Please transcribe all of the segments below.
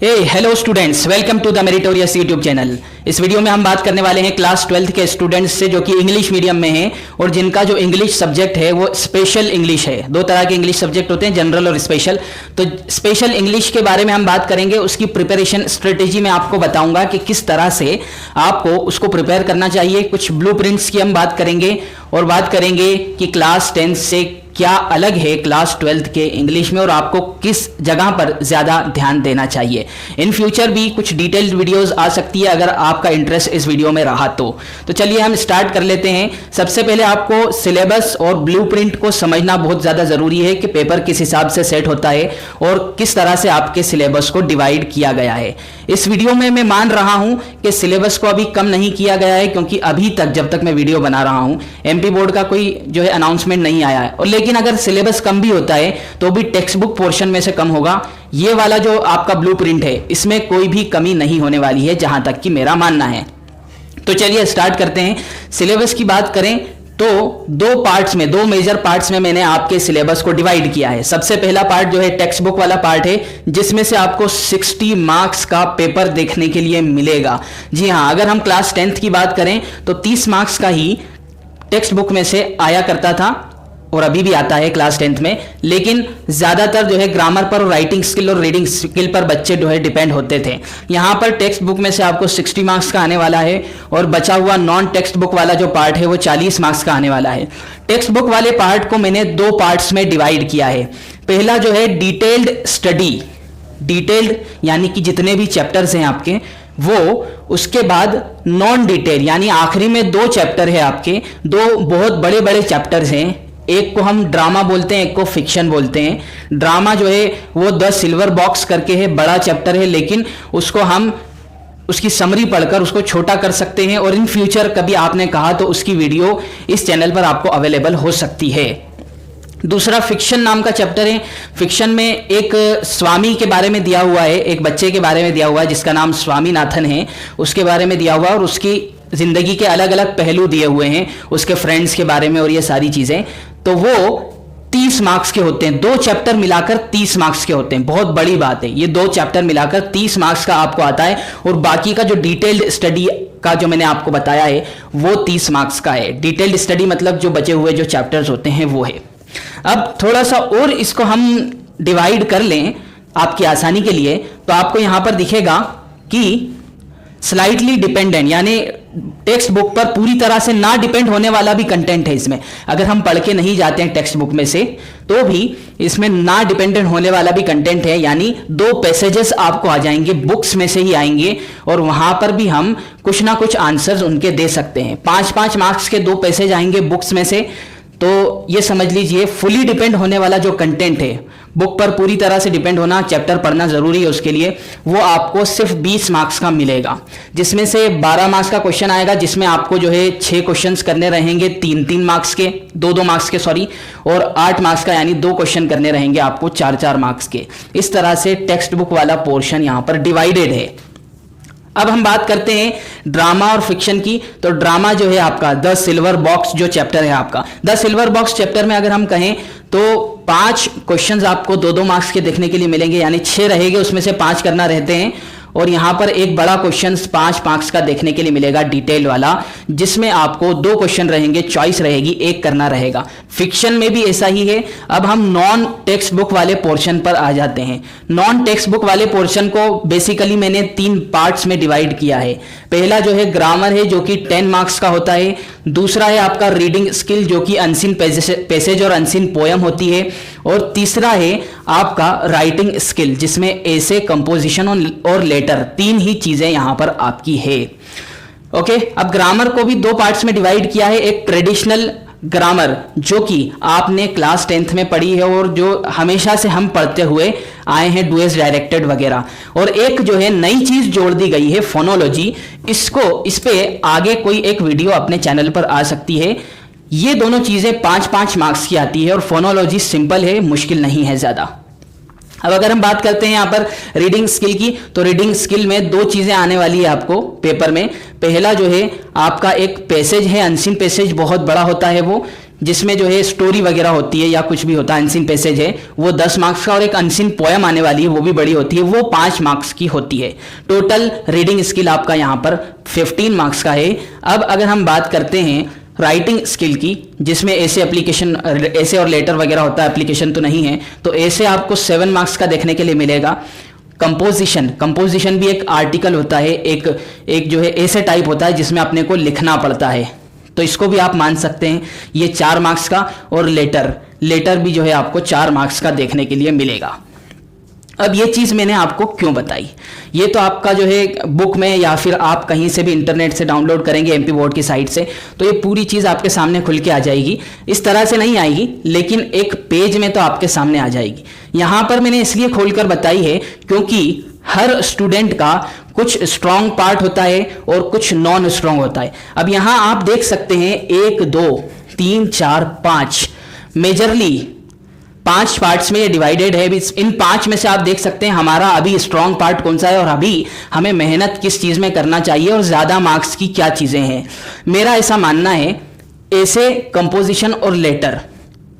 Hello students, welcome to the meritorious YouTube channel. इस video में हम बात करने वाले हैं क्लास 12th के स्टूडेंट्स से जो कि इंग्लिश मीडियम में हैं और जिनका जो इंग्लिश सब्जेक्ट है वो स्पेशल इंग्लिश है। दो तरह के इंग्लिश सब्जेक्ट होते हैं, जनरल और स्पेशल। तो स्पेशल इंग्लिश के बारे में हम बात करेंगे, उसकी प्रिपरेशन स्ट्रेटेजी मैं आपको बताऊंगा कि किस तरह से आपको उसको प्रिपेयर करना चाहिए। कुछ ब्लूप्रिंट्स की हम बात करेंगे और बात करेंगे कि क्लास 10 से क्या अलग है क्लास 12th के इंग्लिश में और आपको किस जगह पर ज़्यादा ध्यान देना चाहिए। इन फ्यूचर भी कुछ डिटेल्ड वीडियोस आ सकती है अगर आपका इंटरेस्ट इस वीडियो में रहा तो चलिए हम स्टार्ट कर लेते हैं। सबसे पहले आपको सिलेबस और ब्लूप्रिंट को समझना बहुत ज़्यादा ज़रूरी है कि पेपर किस हिसाब से सेट होता है और किस तरह से आपके सिलेबस को डिवाइड किया गया है। इस वीडियो में मैं मान रहा हूं कि सिलेबस को अभी कम नहीं किया गया है, क्योंकि अभी तक जब तक मैं वीडियो बना रहा हूं एमपी बोर्ड का कोई जो है अनाउंसमेंट नहीं आया है। और लेकिन अगर सिलेबस कम भी होता है तो भी टेक्स्ट बुक पोर्शन में से कम होगा। ये वाला जो आपका ब्लूप्रिंट है इसमें कोई भी कमी नहीं होने वाली है, जहां तक कि मेरा मानना है। तो चलिए स्टार्ट करते हैं। सिलेबस की बात करें तो दो मेजर पार्ट्स में मैंने आपके सिलेबस को डिवाइड किया है। सबसे पहला पार्ट जो है टेक्स्ट बुक वाला पार्ट है, जिसमें से आपको 60 मार्क्स का पेपर देखने के लिए मिलेगा। जी हाँ, अगर हम क्लास 10th की बात करें तो 30 मार्क्स का ही टेक्स्ट बुक में से आया करता था और अभी भी आता है क्लास 10th में, लेकिन ज्यादातर जो है ग्रामर पर और राइटिंग स्किल और रीडिंग स्किल पर बच्चे जो है डिपेंड होते थे। यहां पर टेक्स्ट बुक में से आपको 60 मार्क्स का आने वाला है और बचा हुआ नॉन टेक्स्ट बुक वाला जो पार्ट है वो 40 मार्क्स का आने वाला है। टेक्स्ट बुक वाले पार्ट को मैंने दो पार्ट्स में डिवाइड किया है। पहला जो है डिटेल्ड स्टडी, डिटेल्ड यानी कि जितने भी चैप्टर्स हैं आपके वो, उसके बाद नॉन डिटेल यानी आखिरी में दो चैप्टर है आपके, दो बहुत बड़े बड़े चैप्टर्स हैं। एक को हम ड्रामा बोलते हैं, एक को फिक्शन बोलते हैं। ड्रामा जो है वो द सिल्वर बॉक्स करके है, बड़ा चैप्टर है, लेकिन उसको हम उसकी समरी पढ़कर उसको छोटा कर सकते हैं और इन फ्यूचर कभी आपने कहा तो उसकी वीडियो इस चैनल पर आपको अवेलेबल हो सकती है। दूसरा फिक्शन नाम का चैप्टर है। फिक्शन में एक स्वामी के बारे में दिया हुआ है, एक बच्चे के बारे में दिया हुआ है जिसका नाम स्वामीनाथन है, उसके बारे में दिया हुआ है और उसकी जिंदगी के अलग अलग पहलू दिए हुए हैं, उसके फ्रेंड्स के बारे में और ये सारी चीजें। तो वो 30 मार्क्स के होते हैं, दो चैप्टर मिलाकर 30 मार्क्स के होते हैं। बहुत बड़ी बात है, ये दो चैप्टर मिलाकर 30 मार्क्स का आपको आता है और बाकी का जो डिटेल्ड स्टडी का जो मैंने आपको बताया है वो 30 मार्क्स का है। डिटेल्ड स्टडी मतलब जो बचे हुए जो चैप्टर्स होते हैं वो है। अब थोड़ा सा और इसको हम डिवाइड कर लें आपकी आसानी के लिए, तो आपको यहां पर दिखेगा कि स्लाइटली डिपेंडेंट यानी टेक्स्ट बुक पर पूरी तरह से ना डिपेंड होने वाला भी कंटेंट है इसमें। अगर हम पढ़ के नहीं जाते हैं टेक्स्ट बुक में से तो भी इसमें ना डिपेंडेंट होने वाला भी कंटेंट है, यानी दो पैसेजेस आपको आ जाएंगे, बुक्स में से ही आएंगे और वहां पर भी हम कुछ ना कुछ आंसर्स उनके दे सकते हैं। 5-5 मार्क्स के दो पैसेज आएंगे बुक्स में से। तो ये समझ लीजिए फुली डिपेंड होने वाला जो कंटेंट है, बुक पर पूरी तरह से डिपेंड होना, चैप्टर पढ़ना जरूरी है उसके लिए, वो आपको सिर्फ 20 मार्क्स का मिलेगा, जिसमें से 12 मार्क्स का क्वेश्चन आएगा, जिसमें आपको जो है 6 क्वेश्चंस करने रहेंगे 3-3 मार्क्स के, 2-2 मार्क्स के सॉरी, और 8 मार्क्स का यानी 2 क्वेश्चन करने रहेंगे आपको 4-4 मार्क्स के। इस तरह से टेक्स्ट बुक वाला पोर्शन यहां पर डिवाइडेड है। अब हम बात करते हैं ड्रामा और फिक्शन की। तो ड्रामा जो है आपका द सिल्वर बॉक्स जो चैप्टर है आपका, द सिल्वर बॉक्स चैप्टर में अगर हम कहें तो 5 क्वेश्चंस आपको 2-2 मार्क्स के देखने के लिए मिलेंगे, यानी 6 रहेंगे, उसमें से 5 करना रहते हैं। और यहां पर एक बड़ा क्वेश्चन 5 मार्क्स का देखने के लिए मिलेगा डिटेल वाला, जिसमें आपको 2 क्वेश्चन रहेंगे, चॉइस रहेगी, एक करना रहेगा। फिक्शन में भी ऐसा ही है। अब हम नॉन टेक्स्ट बुक वाले पोर्शन पर आ जाते हैं। नॉन टेक्स्ट बुक वाले पोर्शन को बेसिकली मैंने 3 पार्ट्स में डिवाइड किया है। पहला जो है ग्रामर है जो कि 10 मार्क्स का होता है। दूसरा है आपका रीडिंग स्किल जो कि अनसीन पैसेज और अनसीन पोयम होती है। और तीसरा है आपका राइटिंग स्किल जिसमें ऐसे, कंपोजिशन और लेटर, 3 ही चीजें यहां पर आपकी है। ओके, अब ग्रामर को भी 2 पार्ट्स में डिवाइड किया है। एक ट्रेडिशनल ग्रामर जो कि आपने क्लास 10th में पढ़ी है और जो हमेशा से हम पढ़ते हुए आए हैं, डुएस डायरेक्टेड वगैरह, और एक जो है नई चीज जोड़ दी गई है फोनोलॉजी। इस पे आगे कोई एक वीडियो अपने चैनल पर आ सकती है। ये दोनों चीजें 5-5 मार्क्स की आती है और फोनोलॉजी सिंपल है, मुश्किल नहीं है ज्यादा। अब अगर हम बात करते हैं यहाँ पर रीडिंग स्किल की, तो रीडिंग स्किल में 2 चीजें आने वाली है आपको पेपर में। पहला जो है आपका एक पैसेज है, अनसीन पैसेज बहुत बड़ा होता है वो, जिसमें जो है स्टोरी वगैरह होती है या कुछ भी होता है, अनसीन पैसेज है, वो 10 मार्क्स का, और एक अनसीन पोएम आने वाली है वो भी बड़ी होती है, वो 5 मार्क्स की होती है। टोटल रीडिंग स्किल आपका यहाँ पर 15 मार्क्स का है। अब अगर हम बात करते हैं राइटिंग स्किल की, जिसमें ऐसे एप्लीकेशन, ऐसे और लेटर वगैरह होता है, एप्लीकेशन तो नहीं है, तो ऐसे आपको 7 मार्क्स का देखने के लिए मिलेगा। कंपोजिशन भी एक आर्टिकल होता है, एक जो है ऐसे टाइप होता है जिसमें अपने को लिखना पड़ता है, तो इसको भी आप मान सकते हैं, ये 4 मार्क्स का। और लेटर भी जो है आपको 4 मार्क्स का देखने के लिए मिलेगा। अब ये चीज़ मैंने आपको क्यों बताई, ये तो आपका जो है बुक में या फिर आप कहीं से भी इंटरनेट से डाउनलोड करेंगे एमपी बोर्ड की साइट से, तो ये पूरी चीज़ आपके सामने खुल के आ जाएगी। इस तरह से नहीं आएगी, लेकिन एक पेज में तो आपके सामने आ जाएगी। यहाँ पर मैंने इसलिए खोलकर बताई है क्योंकि हर स्टूडेंट का कुछ स्ट्रॉन्ग पार्ट होता है और कुछ नॉन स्ट्रॉन्ग होता है। अब यहाँ आप देख सकते हैं 1 2 3 4 5 मेजरली 5 पार्ट्स में ये डिवाइडेड है। इन 5 में से आप देख सकते हैं हमारा अभी स्ट्रॉन्ग पार्ट कौन सा है और अभी हमें मेहनत किस चीज़ में करना चाहिए और ज़्यादा मार्क्स की क्या चीज़ें हैं। मेरा ऐसा मानना है, ऐसे कंपोजिशन और लेटर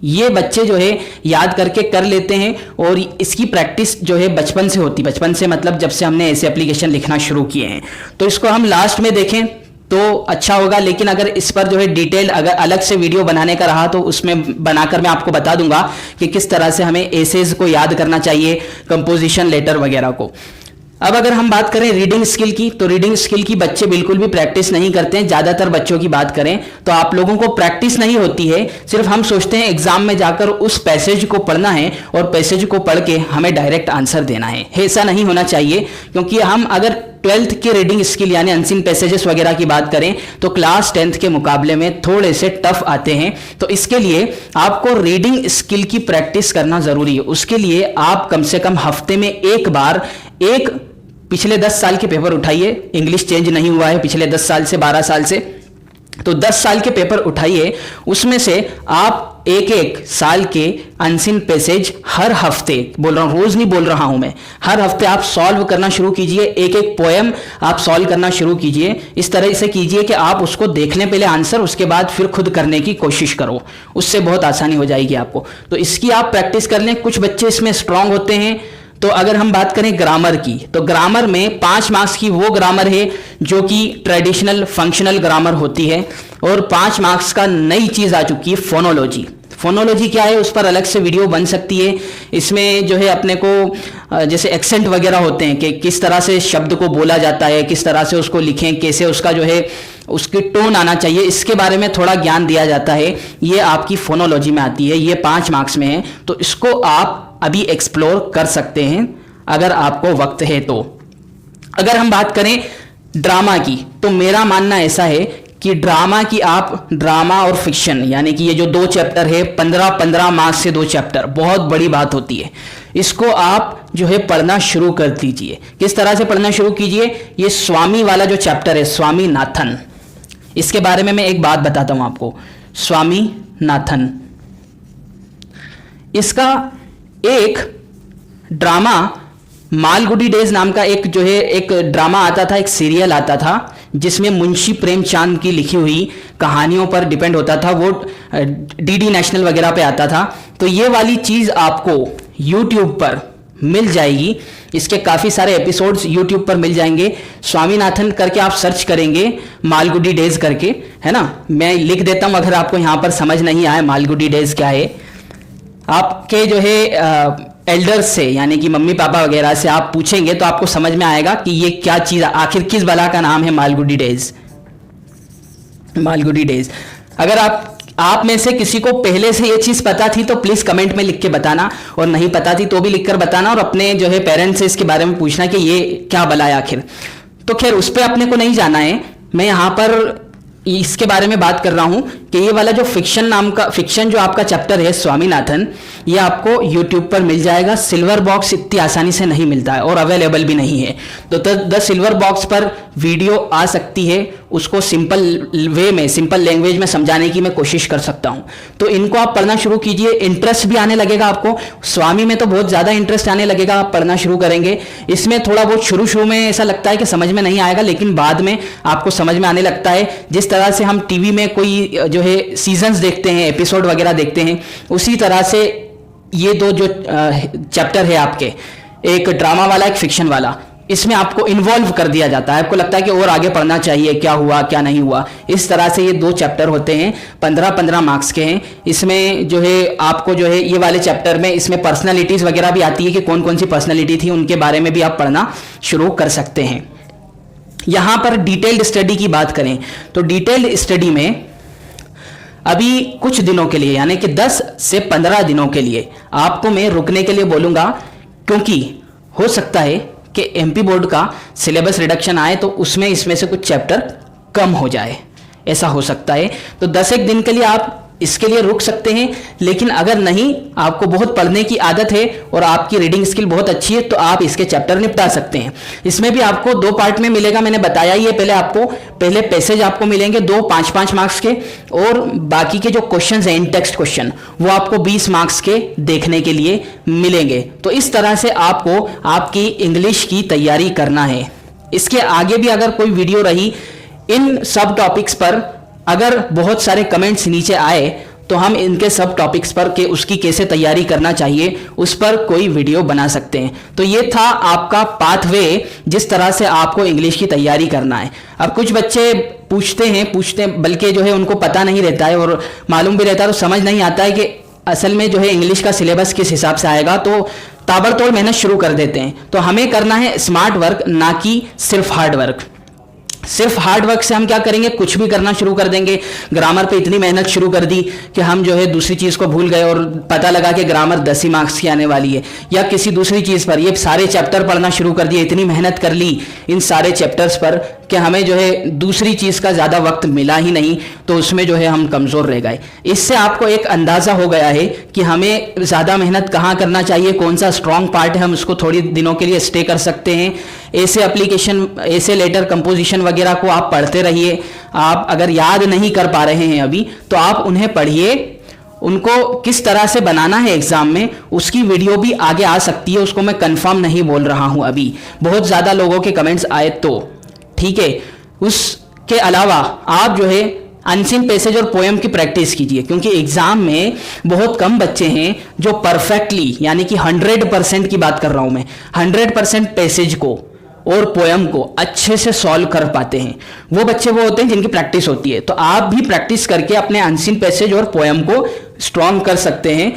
ये बच्चे जो है याद करके कर लेते हैं, और इसकी प्रैक्टिस जो है बचपन से होती, बचपन से मतलब जब से हमने ऐसे एप्लीकेशन लिखना शुरू किए हैं। तो इसको हम लास्ट में देखें तो अच्छा होगा, लेकिन अगर इस पर जो है डिटेल अगर अलग से वीडियो बनाने का रहा तो उसमें बनाकर मैं आपको बता दूंगा कि किस तरह से हमें एसेज को याद करना चाहिए, कंपोजिशन, लेटर वगैरह को। अब अगर हम बात करें रीडिंग स्किल की, तो रीडिंग स्किल की बच्चे बिल्कुल भी प्रैक्टिस नहीं करते हैं। ज़्यादातर बच्चों की बात करें तो आप लोगों को प्रैक्टिस नहीं होती है, सिर्फ हम सोचते हैं एग्जाम में जाकर उस पैसेज को पढ़ना है और पैसेज को पढ़ के हमें डायरेक्ट आंसर देना है। ऐसा नहीं होना चाहिए, क्योंकि हम अगर 12th के रीडिंग स्किल यानी अनसीन पैसेजेस वगैरह की बात करें तो क्लास 10th के मुकाबले में थोड़े से टफ आते हैं। तो इसके लिए आपको रीडिंग स्किल की प्रैक्टिस करना जरूरी है। उसके लिए आप कम से कम हफ्ते में एक बार एक पिछले 10 साल के पेपर उठाइए, इंग्लिश चेंज नहीं हुआ है पिछले 10 साल से, 12 साल से, तो 10 साल के पेपर उठाइए, उसमें से आप एक साल के अनसीन पैसेज हर हफ्ते, बोल रहा हूं रोज नहीं बोल रहा हूं मैं, हर हफ्ते आप सॉल्व करना शुरू कीजिए। एक पोएम आप सॉल्व करना शुरू कीजिए। इस तरह से कीजिए कि आप उसको देखने पहले आंसर, उसके बाद फिर खुद करने की कोशिश करो, उससे बहुत आसानी हो जाएगी आपको। तो इसकी आप प्रैक्टिस कर लें। कुछ बच्चे इसमें स्ट्रांग होते हैं। तो अगर हम बात करें ग्रामर की, तो ग्रामर में 5 मार्क्स की वो ग्रामर है जो कि ट्रेडिशनल फंक्शनल ग्रामर होती है, और 5 मार्क्स का नई चीज आ चुकी है फोनोलॉजी। फोनोलॉजी क्या है, उस पर अलग से वीडियो बन सकती है। इसमें जो है अपने को जैसे एक्सेंट वगैरह होते हैं कि किस तरह से शब्द को बोला जाता है, किस तरह से उसको लिखें, कैसे उसका जो है उसकी टोन आना चाहिए, इसके बारे में थोड़ा ज्ञान दिया जाता है। ये आपकी फोनोलॉजी में आती है, ये 5 मार्क्स में है। तो इसको आप अभी एक्सप्लोर कर सकते हैं अगर आपको वक्त है तो। अगर हम बात करें ड्रामा की, तो मेरा मानना ऐसा है कि ड्रामा की आप ड्रामा और फिक्शन यानी कि ये जो 2 चैप्टर है, 15 मार्क्स से 2 चैप्टर, बहुत बड़ी बात होती है। इसको आप जो है पढ़ना शुरू कर दीजिए। किस तरह से पढ़ना शुरू कीजिए, ये स्वामी वाला जो चैप्टर है, स्वामीनाथन, इसके बारे में मैं एक बात बताता हूं आपको। स्वामीनाथन, इसका एक ड्रामा मालगुडी डेज नाम का एक जो है एक ड्रामा आता था, एक सीरियल आता था, जिसमें मुंशी प्रेमचंद की लिखी हुई कहानियों पर डिपेंड होता था। वो डीडी नेशनल वगैरह पे आता था। तो ये वाली चीज़ आपको यूट्यूब पर मिल जाएगी। इसके काफ़ी सारे एपिसोड्स यूट्यूब पर मिल जाएंगे। स्वामीनाथन करके आप सर्च करेंगे, मालगुडी डेज करके, है ना। मैं लिख देता हूँ अगर आपको यहाँ पर समझ नहीं आए मालगुडी डेज क्या है। आपके जो है एल्डर्स से यानी कि मम्मी पापा वगैरह से आप पूछेंगे तो आपको समझ में आएगा कि ये क्या चीज़, आखिर किस बला का नाम है मालगुडी डेज। मालगुडी डेज, अगर आप में से किसी को पहले से ये चीज़ पता थी तो प्लीज़ कमेंट में लिख के बताना, और नहीं पता थी तो भी लिखकर बताना, और अपने जो है पेरेंट्स से इसके बारे में पूछना कि ये क्या बला है आखिर। तो खैर उस पर अपने को नहीं जाना है। मैं यहाँ पर इसके बारे में बात कर रहा हूं कि ये वाला जो फिक्शन जो आपका चैप्टर है स्वामीनाथन, ये आपको यूट्यूब पर मिल जाएगा। सिल्वर बॉक्स इतनी आसानी से नहीं मिलता है और अवेलेबल भी नहीं है। तो द सिल्वर बॉक्स पर वीडियो आ सकती है, उसको सिंपल वे में, सिंपल लैंग्वेज में समझाने की मैं कोशिश कर सकता हूं। तो इनको आप पढ़ना शुरू कीजिए, इंटरेस्ट भी आने लगेगा आपको। स्वामी में तो बहुत ज़्यादा इंटरेस्ट आने लगेगा, आप पढ़ना शुरू करेंगे। इसमें थोड़ा बहुत शुरू में ऐसा लगता है कि समझ में नहीं आएगा, लेकिन बाद में आपको समझ में आने लगता है। जिस तरह से हम टीवी में कोई जो है सीजन्स देखते हैं, एपिसोड वगैरह देखते हैं, उसी तरह से ये दो जो चैप्टर है आपके, एक ड्रामा वाला एक फिक्शन वाला, इसमें आपको इन्वॉल्व कर दिया जाता है। आपको लगता है कि और आगे पढ़ना चाहिए, क्या हुआ क्या नहीं हुआ। इस तरह से ये 2 चैप्टर होते हैं, 15-15 मार्क्स के हैं। इसमें जो है आपको जो है ये वाले चैप्टर में इसमें पर्सनालिटीज़ वगैरह भी आती है कि कौन कौन सी पर्सनालिटी थी, उनके बारे में भी आप पढ़ना शुरू कर सकते हैं। यहाँ पर डिटेल्ड स्टडी की बात करें तो डिटेल्ड स्टडी में अभी कुछ दिनों के लिए, यानी कि 10 से 15 दिनों के लिए आपको मैं रुकने के लिए बोलूँगा, क्योंकि हो सकता है कि एमपी बोर्ड का सिलेबस रिडक्शन आए तो उसमें इसमें से कुछ चैप्टर कम हो जाए, ऐसा हो सकता है। तो 10 एक दिन के लिए आप इसके लिए रुक सकते हैं। लेकिन अगर नहीं, आपको बहुत पढ़ने की आदत है और आपकी रीडिंग स्किल बहुत अच्छी है, तो आप इसके चैप्टर निपटा सकते हैं। इसमें भी आपको 2 पार्ट में मिलेगा, मैंने बताया ही है पहले आपको। पहले पैसेज आपको मिलेंगे 2 5-5 मार्क्स के, और बाकी के जो क्वेश्चंस हैं इन टेक्स्ट क्वेश्चन, वो आपको 20 मार्क्स के देखने के लिए मिलेंगे। तो इस तरह से आपको आपकी इंग्लिश की तैयारी करना है। इसके आगे भी अगर कोई वीडियो रही इन सब टॉपिक्स पर, अगर बहुत सारे कमेंट्स नीचे आए तो हम इनके सब टॉपिक्स पर के उसकी कैसे तैयारी करना चाहिए उस पर कोई वीडियो बना सकते हैं। तो ये था आपका पाथवे, जिस तरह से आपको इंग्लिश की तैयारी करना है। अब कुछ बच्चे पूछते बल्कि जो है उनको पता नहीं रहता है और मालूम भी रहता है, तो समझ नहीं आता है कि असल में जो है इंग्लिश का सिलेबस किस हिसाब से आएगा, तो ताबड़तोड़ मेहनत शुरू कर देते हैं। तो हमें करना है स्मार्ट वर्क, ना कि सिर्फ हार्ड वर्क। सिर्फ हार्ड वर्क से हम क्या करेंगे, कुछ भी करना शुरू कर देंगे। ग्रामर पे इतनी मेहनत शुरू कर दी कि हम जो है दूसरी चीज को भूल गए और पता लगा कि ग्रामर 10 ही मार्क्स की आने वाली है। या किसी दूसरी चीज पर ये सारे चैप्टर पढ़ना शुरू कर दिए, इतनी मेहनत कर ली इन सारे चैप्टर्स पर कि हमें जो है दूसरी चीज का ज्यादा वक्त मिला ही नहीं, तो उसमें जो है हम कमजोर रह गए। इससे आपको एक अंदाजा हो गया है कि हमें ज्यादा मेहनत कहाँ करना चाहिए, कौन सा स्ट्रॉन्ग पार्ट है, हम उसको थोड़ी दिनों के लिए स्टे कर सकते हैं। ऐसे एप्लीकेशन, ऐसे लेटर कंपोजिशन वगैरह को आप पढ़ते रहिए। आप अगर याद नहीं कर पा रहे हैं अभी, तो आप उन्हें पढ़िए। उनको किस तरह से बनाना है एग्जाम में, उसकी वीडियो भी आगे आ सकती है, उसको मैं कंफर्म नहीं बोल रहा हूं अभी। बहुत ज्यादा लोगों के कमेंट्स आए तो ठीक है। उसके अलावा आप जो है अनसीन पैसेज और पोएम की प्रैक्टिस कीजिए, क्योंकि एग्जाम में बहुत कम बच्चे हैं जो परफेक्टली, यानी कि 100% की बात कर रहा हूं मैं, 100% पैसेज को और पोएम को अच्छे से सॉल्व कर पाते हैं। वो बच्चे वो होते हैं जिनकी प्रैक्टिस होती है। तो आप भी प्रैक्टिस करके अपने अनसीन पैसेज और पोएम को स्ट्रॉन्ग कर सकते हैं।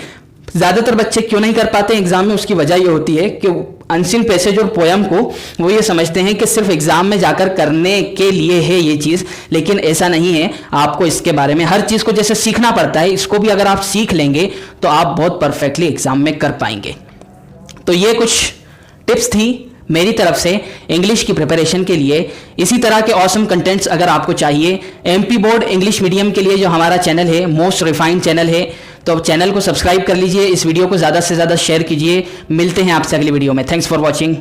ज्यादातर बच्चे क्यों नहीं कर पाते एग्जाम में, उसकी वजह ये होती है कि अनसीन पैसेज और पोएम को वो ये समझते हैं कि सिर्फ एग्जाम में जाकर करने के लिए है ये चीज, लेकिन ऐसा नहीं है। आपको इसके बारे में हर चीज को जैसे सीखना पड़ता है, इसको भी अगर आप सीख लेंगे तो आप बहुत परफेक्टली एग्जाम में कर पाएंगे। तो ये कुछ टिप्स थी मेरी तरफ से इंग्लिश की प्रिपरेशन के लिए। इसी तरह के ऑसम कंटेंट्स अगर आपको चाहिए एमपी बोर्ड इंग्लिश मीडियम के लिए, जो हमारा चैनल है मोस्ट रिफाइंड चैनल है, तो चैनल को सब्सक्राइब कर लीजिए। इस वीडियो को ज़्यादा से ज़्यादा शेयर कीजिए। मिलते हैं आपसे अगली वीडियो में। Thanks for watching.